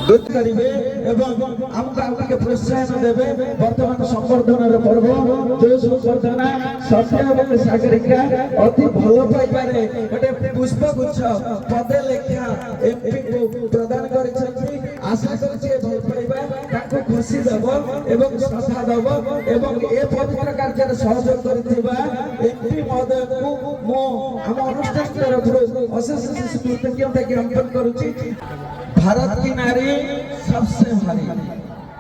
करिवे एवं हमका हमके प्रोत्साहन देबे वर्तमान संवर्धन पर्व जो संवर्धन सत्य एवं सागरिका अति भलो पाई पारे गोटे पुष्पगुच्छ पदे लेखा एमपी को प्रदान करिसथि आशा करछि भल पाइबा ताको खुशी देबो एवं श्रद्धा देबो एवं ए पवित्र कार्य सहयोग करथिबा एमपी महोदय को मो हम अनुष्ठान तरफरु अशेष कृतज्ञता ज्ञापन करूछि। भारत की नारी सबसे भारी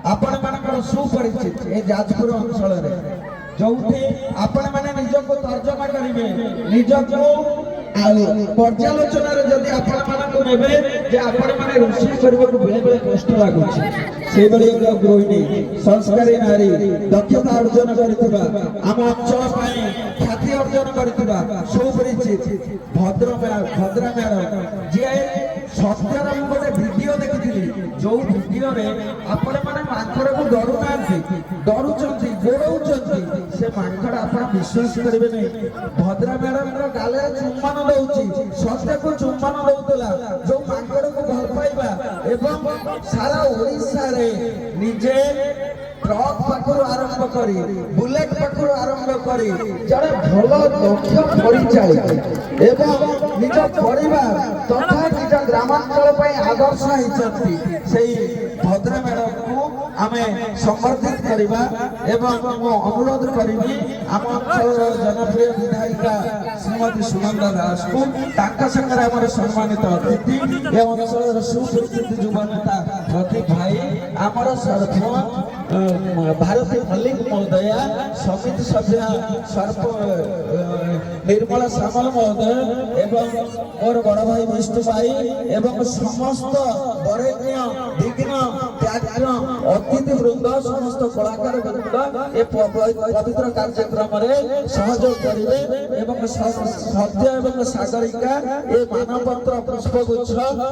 आपण मानकर सुपरिचित ए जाजपुर अंचल रे जोठी आपण माने निजको तर्जमा करिवे निजको पर्यालोचना रे जदि आपण मानको नेबे जे आपण माने रोषी करबो बेले बेले कष्ट लागुछि से बड़ी एक गृहिणी संस्कारी नारी दक्षता अर्जन करथिबा हम अंचल पई ख्याति अर्जन करथिबा सुपरिचित भद्रा मैडम जे सत्यर गोटे वीडियो देखी जो वीडियो रे आपण माने माखड़ को डरू नांती डरुचंती गोड़ौचंती से माखड़ आपण विश्वास करिवे नहीं भद्रा मैडम रो गाले चुम्बन दउची सत्य को चुम्बन दउतला जो माखड़ को भल पाइबा एवं सारा ओडिसा रे निजे ट्रक पाखर आरंभ करी बुलेट पाखर आरंभ करी जड़े भल दक्ष परिचालित एवं निज परिवार तथा निज ग्रामांचल पई आदर्श हिचंती सेही भद्रा मैडम को आमे संवर्धित करबा एवं मो अनुरोध करिबी आम अंचल जनप्रिय विधायिका श्रीमती सुनंदा दास को ताका संगे हमर सम्मानित अतिथि ए अंचल सुप्रसिद्ध युवा नेता प्रदीप भाई हमर सरपंच भारती मल्लिक महोदया समिति सभ्य सर्प निर्मला सामल महोदय एवं मोर बड़ भाई विष्णु भाई एवं समस्त बरेण्य विघ्न त्याग्य अतिथि वृंद समस्त कलाकार वृंद ए पवित्र कार्यक्रम रे सहयोग करिवे एवं सत्य एवं सागरिका ए मानपत्र पुष्पगुच्छ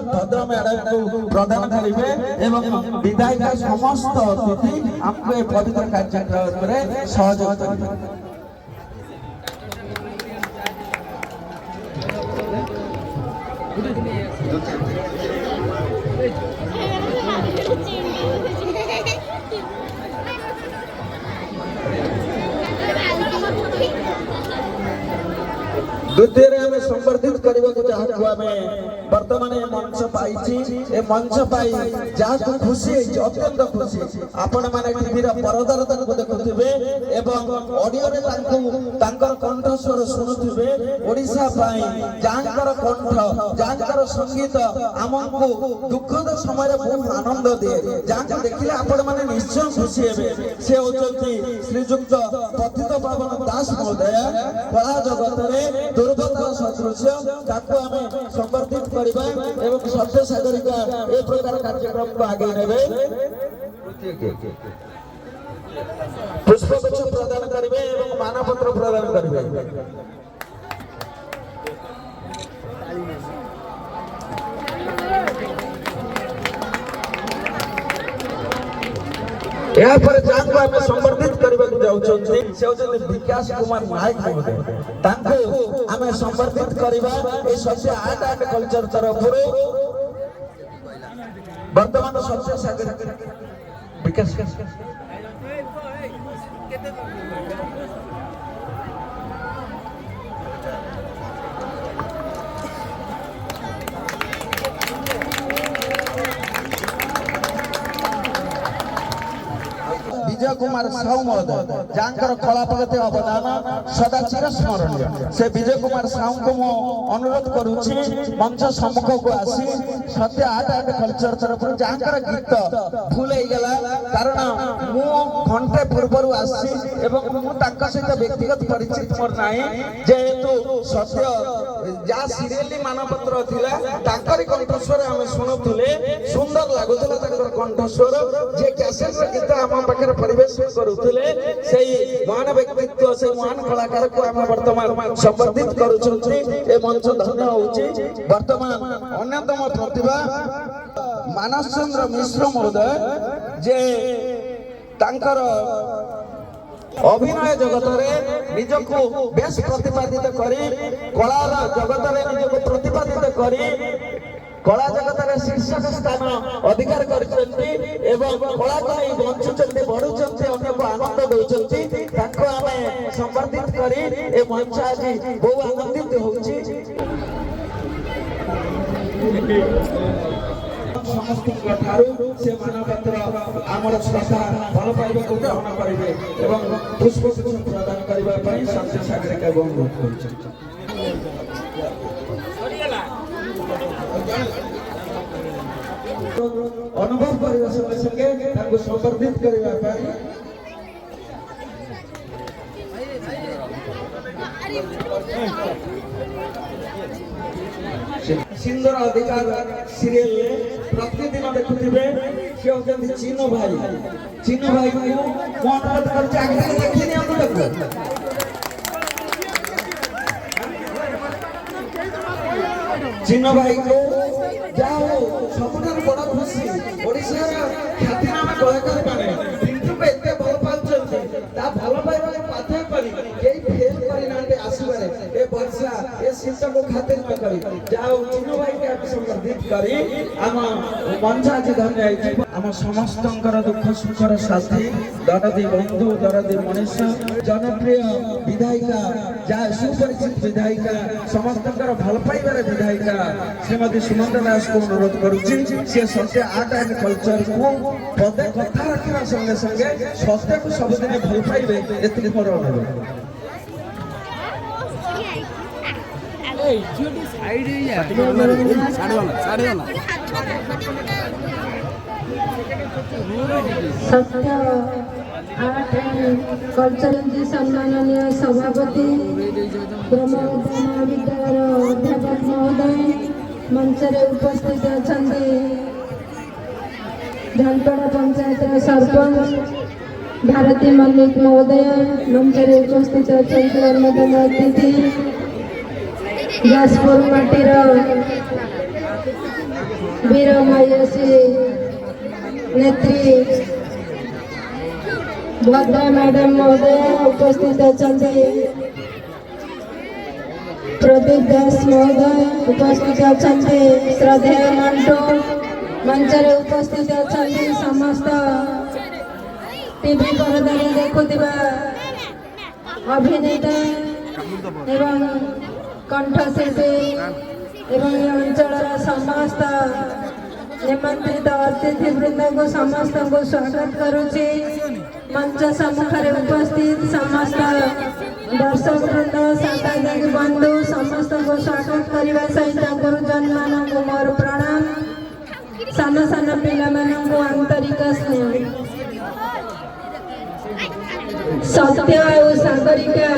भद्र मैडम को प्रदान करिवे एवं विधायिका समस्त अतिथि हमको ए पवित्र कार्यक्रम रे सहयोग करिवे। द्वितीय हमें संवर्धित करने को चाहतु आमे वर्तमान ये मंच पाई ए मंच पाई जहाँ खुशी अत्यंत खुशी आपण माने टीवी रा परदार को देखुथिबे एवं ऑडियो रे तांकर कंठ स्वर सुनुथिबे ओडिशा पाई जानकर कंठ जानकर संगीत हमको दुखद समय रे बहुत आनंद दिए जहाँ देखिले आपण माने निश्चय खुशी हेबे से होचंती श्रीजुक्त पतित पावन दास महोदय कला जगत रे दुर्गत सदृश ताको हमें संवर्धित करबा एवं सत्य सागरिका ए प्रकार कार्यक्रम को आगे नेबे पुष्पगुच्छ प्रदान करिवे एवं मानपत्र प्रदान करिवे। यहाँ पर जानको हमें संवर्धित करबा जाउछन्ती से होछन्ती विकास कुमार नायक महोदय तांको हमें संवर्धित करबा ए सत्य आर्ट एंड कल्चर तरफरु वर्तमान सत्य सागर विकास विजय कुमार साहू महोदय जानकर कला प्रगति अवदान सदा चिर स्मरणीय से विजय कुमार साहू को मो अनुरोध करूछि मंच सम्मुख को आसी सत्य आर्ट एंड कल्चर तरफ जानकर गीत भूल हो गला कारण मु घंटे पूर्व आसी एवं मु ताका सहित व्यक्तिगत परिचित मोर नाही जेहेतु सत्य जा सीरियली मानपत्र थिला ताकरी कंठस्वर हम सुनुथुले सुंदर लागुथला ताकर कंठस्वर जे कैसेट रे गीत हम पाखर परिवेश करुथले सेही महान व्यक्तित्व से महान कलाकार को हम वर्तमान संवर्धित करूछन्ती ए मंच धन्य होउची। वर्तमान अन्यतम प्रतिभा मानस चंद्र मिश्र महोदय जे तांकर अभिनय जगत रे निजको बेस प्रतिपादित करी कलार जगत रे निजको प्रतिपादित करी कला जगत शीर्षक स्थान अधिकार करछन्ती एवं कला को नहीं बंचुचन्ती बढ़ुचन्ती अन्य को आनंद दउचन्ती ताको आमे संवर्धित करी ए मंच आज बहु आनंदित होउची समस्त ठारू से मानवपत्र आमर श्रद्धा भल पाइबा को ग्रहण करिवे एवं पुष्पगुच्छ प्रदान करिबा पई संजय सागरिक को अनुरोध करछन्ती अनुभव करने संगे संगे संवर्धित करने सिंदूर अधिकार सीरियल प्रतिदिन देखुवे सी होती चिन्नु भाई कौन देखनी चिन्नु भाई को जाओ सबुठार बड़ खुशी ओडिशार ख्यातिनाम कलाकार माने पिंटू को एते भल पाउछन्ते ता भल पाइबा पाथे करी केई फेल करी नांते आसीबारे ए वर्षा ए शिक्षा को खातिर न करी जाओ चिन्नु भाई के आप संवर्धित करी हम मंच आज धन्य आइछि हम समस्तंकर दुख सुखर साथी दरदी बंधु दरदी मनुष्य जनप्रिय विधायिका जा सुपरिचित विधायिका समस्तंकर भल पाइबार विधायिका श्रीमती सुमंता दास को अनुरोध करुछि से सत्य आर्ट एंड कल्चर को पदे कथा रखा संगे संगे सत्य को सबदिन भल पाइबे एतिक मोर अनुरोध सत्य आर्ट एंड कल्चर सम्माननीय सभापति ब्रह्मविद्या महाविद्यालय अध्यापक महोदय मंच उपस्थित अच्छा झालपड़ा पंचायत सरपंच भारती मल्लिक महोदय मंच उपस्थित अच्छा अन्यतम अतिथि जाजपुर माटीर वीर मयसी नेत्री भद्रा मैडम महोदय उपस्थित अच्छा प्रदीप दास महोदय उपस्थित अच्छा श्रद्धेय मंटू मंच उपस्थित अच्छा समस्त टीवी परदा देखुवा अभिनेता एवं कंठशिल्पी एवं अंचल समस्त निमंत्रित अतिथि वृंद को समस्त को स्वागत करुछि मंच सम्मुखरे उपस्थित समस्त दर्शक वृंद सांबादिक बंधु समस्त को स्वागत करने सहित गुरुजन मान को मोर प्रणाम सान सान पिला को आंतरिक स्नेह सत्य और सागरिका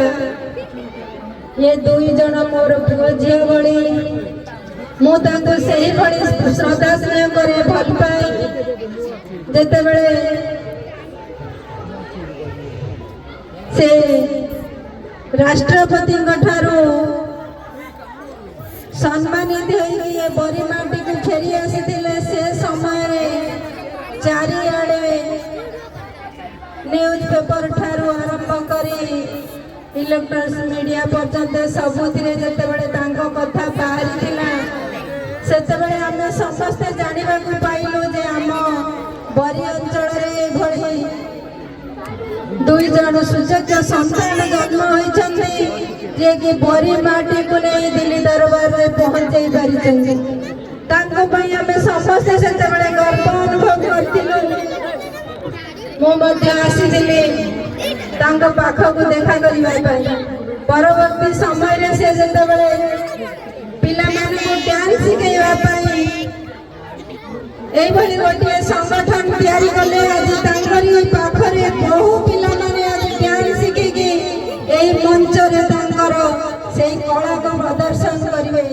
ये दुई जन मोर पुओ झी भली मुझे श्रद्धा स्नेह करे भल पाए जिते बड़े से राष्ट्रपति ठारू सम्मानित होइए बरीमाटी को फेरी आसी से समय चारिआडे न्यूज पेपर ठारू आरंभ करी इलेक्ट्रोनिक्स मीडिया पर्यंत सबुथिरे जेतेबेले तांको कथा बाहरी सेतेबेले आमे समस्ते जानिबा को पाइलो जे आम बरी अंचल रे भली दुई जन सुयोग्य संतान जन्म होइछन्ति जे कि बरी माटी को नहीं दिल्ली दरबार में पहुंचाई पारिछन्ति तांको पई आमे समस्ते सेतेबेले गर्व अनुभव करथिलु मो मध्य आसीथिली तांको पाखो को देखा करिबा पाई परवर्ती समय रे से जेतेबेले पिला माने को डांस सिखाइबा पाई एई भली गोटे संगठन तयारी कले आज तांकरी पाखरे बहु पिला माने आज डांस सिखेगी एई मंच रे तांकर सेई कला को प्रदर्शन करिवे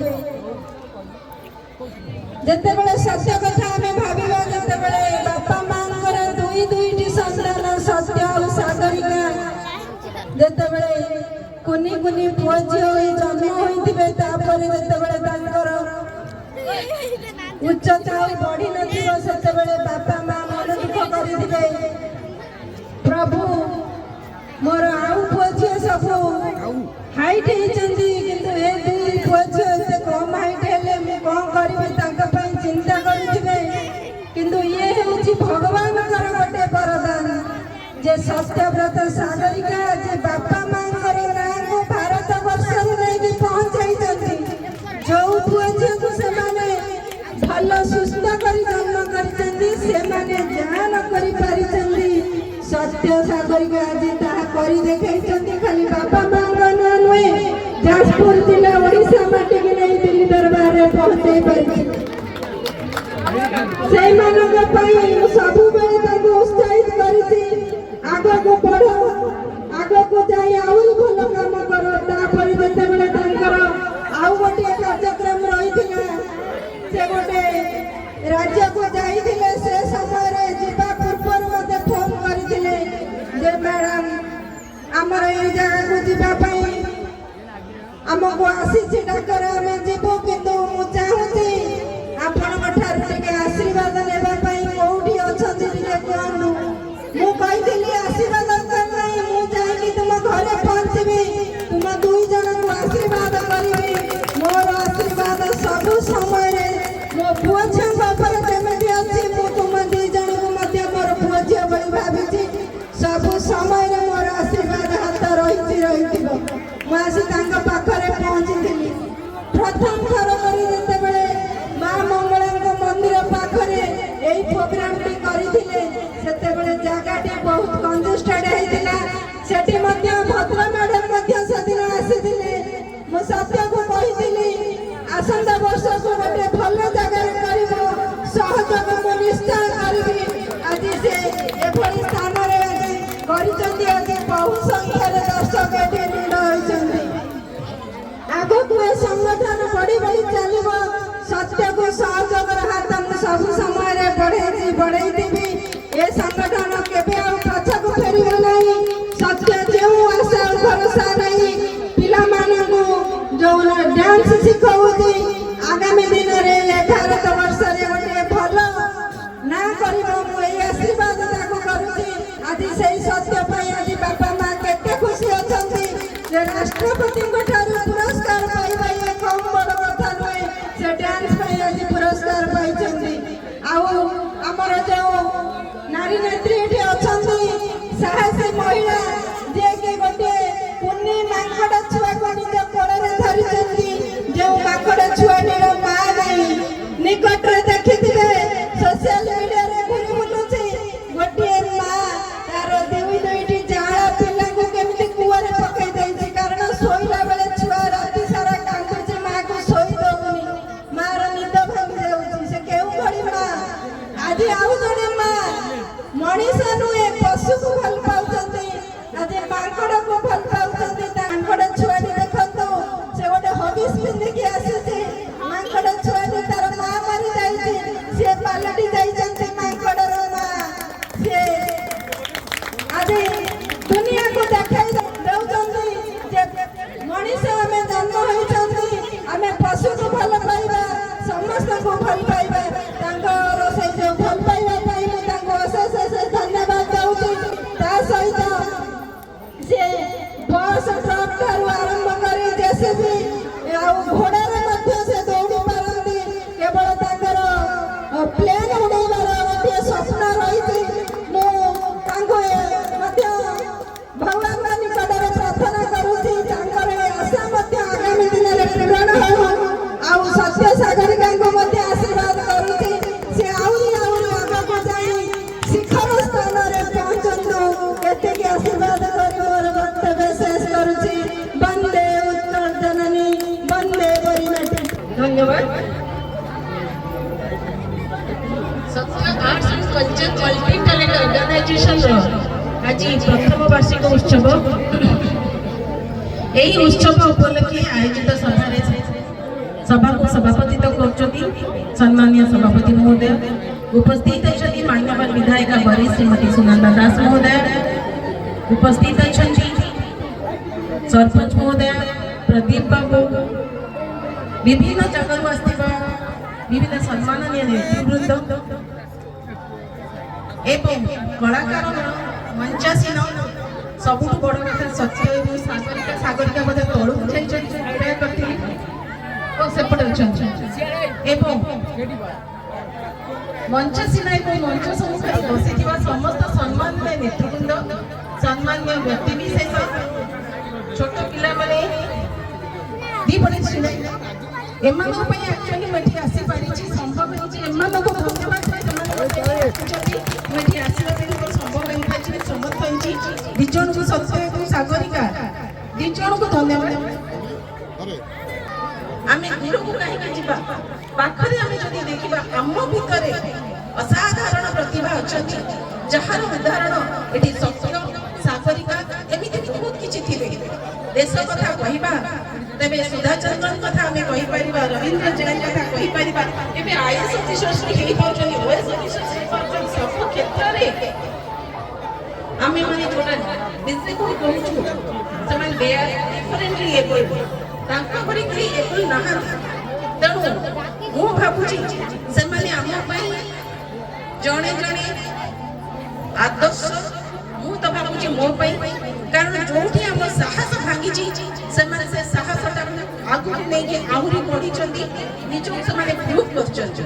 जेतेबेले सत्य कथा हमें भाबिबा जेतेबेले बापा मांकर दुई दुईटी संतान सत्य और सागरिका जेतेबेले कुनी कुनी पुओ झियो जन्म होइथिबे तापरे जेतेबेले तांकर उच्चता बढ़ी नथिबो सेतेबेले बापा मां मन दुख करिथिबे प्रभु मोर आउ पुओ झियो सब हाइट हेचंती किंतु ए दुई पुओ झियो से कम हाइट हेले मैं कोन करिबे तांका पई सत्यव्रत सागरिका जे बापा मांगर नाँ को भारत वर्ष नहीं पहुंचाई जो पुओ झी को से भल सुस्थ कर जन्म कर जान कर सत्य सागरिका आज ताकि देखते खाली बापा मांग ना नुहे जाजपुर जिला ओडिशा माटी की नहीं दिल्ली दरबार में पहुंचाई पारी सब उत्साहित कर आग को बढ़ आग को जाई आउरी भल काम कर तापर जेतेबेले तांकर आउ गोटे कार्यक्रम रही से गोटे राज्य को जाइथिले से समय रे जीवा पूर्व मते फोन करथिले जे मैडम हमर ए जगह को जीवा पई हमको आसी डाकर आमे जीवो किंतु मु चाहूची आपण ठार टिके आशीर्वाद नेबा पई कोठी अछंती टिके कहनु मु कहिथिली आशीर्वाद दरकार नाही मु जाई तुम घरे पहुंचबी तुम दुई जन को आशीर्वाद करिबी मोर आशीर्वाद सब समय रे मो पुओ छंग पर जेमेति अछि मु तुम दुई जन को मध्य मोर पुओ झियो बळी भाबिछि सब समय रे मोर आशीर्वाद हाथ रहिथिबो मु आसी तांका पाखरे पहुंचिथिली प्रथम थर करी जेतेबेले मां मंगलांक मंदिर पाखरे एई प्रोग्राम टी करिथिले सेतेबेले जागाटी बहुत कंजेस्टेड हेतिला सेठी मध्य भद्र मैडम मध्य सदिन आसीथिले मु सत्य को कहिथिली आसंता वर्ष को गोटे भल जगह करिबो सहयोग मु निश्चय करिबी आज से एभली स्थान रे करिचंदी आज बहु संख्या रे दर्शक एठी नीड होइचंदी आगो को संगठन बड़ी बड़ी चलिबो सत्य को सहयोग हाथ हम सब समय रे बढ़ाई देबी ए संगठन केबे आ पछ को फेरिबो नाही सत्य जेउ आशा भरोसा नाही पिला माननु जो डांस सिखाउती आगामी दिन रे 18 वर्ष रे गोटे भल ना करिबो मु ए आशीर्वाद ताको करूची आज सेही सत्य पई आज बापा मां केते खुशी अछंती जे राष्ट्रपति को ठारू पुरस्कार पाइबा ये कम बड़ कथा नय से डांस पई आज पुरस्कार पाइचंती आउ हमर जो नारी नेत्री एठी अछंती साहसी महिला जे के गोटे पुन्नी मांकड़ छुआ को निज कोळे रे धरिचंती जे मांकड़ छुआ निर मा नाही निकट रे देखिथिबे सोशल मीडिया रे घुरी बुलुची गोटे मा तार देवी दुईटी जाळा पिला को केमिति कुआरे पकई दैछि कारण सोइला बेले छुआ राति सारा कांदुची मा को सोई दउनी मार निद भांगी जाउची से केउ घड़ी मा आज आउ जणे मा मनीष नुहे पशु को भल पाउचंती आज मांकड़ को भल पाउचंती मांकड़ छुआटी देखंतु से गोटे हॉबीज पिंधि के आसीछि मांकड़ छुआटी तार मा मरि जाइछि से पालटी जाइछंती मांकड़ रो मा से आज दुनिया को देखाई दउचंती जे मनीष हमें जन्म होइछंती हमें पशु को भल पाइबा समस्त को भल पाइबा तांकर से जो भल पाइबा पाइ मु तांको अशेष धन्यवाद दउची ता सहित से बस ट्रक ठारू आरंभ करी जेसीबी आ घोड़ा रे मध्य से दौड़ी पारंती केवल तांकर प्लेन उड़ाइबार गोटे स्वप्न रही मु तांको मध्य भगवान निकट रे प्रार्थना करूची तांकर आशा मध्य आगामी दिन रे पूर्ण हो आ सत्य सागरिका को मध्य आशीर्वाद करूची से आउरी आगको जाई शिखर स्थान रे पहुंचंतु केते के आशीर्वाद करी मोर वक्तव्य शेष करूची वंदे उत्कल जननी वंदे परिणति धन्यवाद Satya arts and culture multi talent organization आज प्रथम वार्षिक उत्सव एही उत्सव उपलक्षे आयोजित सभा को सभापतित्व करछथि सम्माननीय सभापति महोदय उपस्थित अछथि मान्यवर विधायिका बरी श्रीमती सुनंदा दास महोदय उपस्थित अछथि सरपंच महोदय प्रदीप बाबू विभिन्न जगह आसथिबा विभिन्न सम्माननीय नेतृवृंद एवं कलाकार मंचासीन सबुठ बड़ कथा सत्य एवं सागरिका बोधे तलू छाई करथिली और सेपटे अच्छा एवं मंचासीन एवं मंच सम्मुख बसी समस्त सम्मान ସେପଟେ ନେତୃବୃନ୍ଦ, ସମ୍ମାନୀୟ ବ୍ୟକ୍ତିବିଶେଷ, ଛୋଟ ପିଲାମାନେ, ଦି ପଟେ ଛିଡ଼ା ଏମାନଙ୍କ ପାଇଁ ଆକ୍ଚୁଆଲି ମୁଁ ଏଠି ଆସିପାରିଛି, ସମ୍ଭବ ହେଇଛି। ଏମାନଙ୍କୁ ଧନ୍ୟବାଦ ମୁଁ ଏଠି ଆସିବା ପାଇଁ ମୋର ସମ୍ଭବ ହେଇପାରିଛି, ସମର୍ଥ ହେଇଛି। ଦି ଜଣଙ୍କୁ ସତ୍ୟ ଏବଂ ସାଗରିକା ଦି ଜଣଙ୍କୁ ଧନ୍ୟବାଦ। ଆମେ ଦୂରକୁ କାହିଁକି ଯିବା, ପାଖରେ ଆମେ ଯଦି ଦେଖିବା ଆମ ଭିତରେ ଅସାଧାରଣ ପ୍ରତିଭା ଅଛନ୍ତି, ଯାହାର ଉଦାହରଣ ଏଠି ସତ୍ୟ, ସାଗରିକା ଏମିତି ବହୁତ କିଛି ଥିବେ। ଦେଶ କଥା କହିବା ତେବେ ସୁଧାଚନ୍ଦ୍ରନ କଥା ଆମେ କହିପାରିବା, ରବୀନ୍ଦ୍ର ଜୈନ କଥା କହିପାରିବା। ଏବେ ଆଇଏଏସ୍ ଅଫିସର ହେଇପାରୁଛନ୍ତି, ଓଏଏସ୍ ଅଫିସର ହେଇପାରୁଛନ୍ତି। ସବୁ କ୍ଷେତ୍ରରେ ଆମେ ମାନେ ଯୋଉଟା ବିଶେଷ କହୁଛୁ ସେମାନେ ଡିଫରେଣ୍ଟଲି ଏବୁଲ୍, ତାଙ୍କ ପରି କେହି ଏବୁଲ୍ ନାହାନ୍ତି। ତେଣୁ ମୁଁ ଭାବୁଛି ସେମାନେ ଆମ ପାଇଁ ଜଣେ ଜଣେ ଆଦର୍ଶ। ମୁଁ ତ ଭାବୁଛି ମୋ ପାଇଁ, କାରଣ ଯୋଉଠି ଆମ ସାହସ ଭାଙ୍ଗିଛି ସେମାନେ ସେ ସାହସଟାକୁ ଆଗକୁ ନେଇକି ଆହୁରି ବଢିଛନ୍ତି, ନିଜକୁ ସେମାନେ ପ୍ରୁଭ୍ କରିଛନ୍ତି।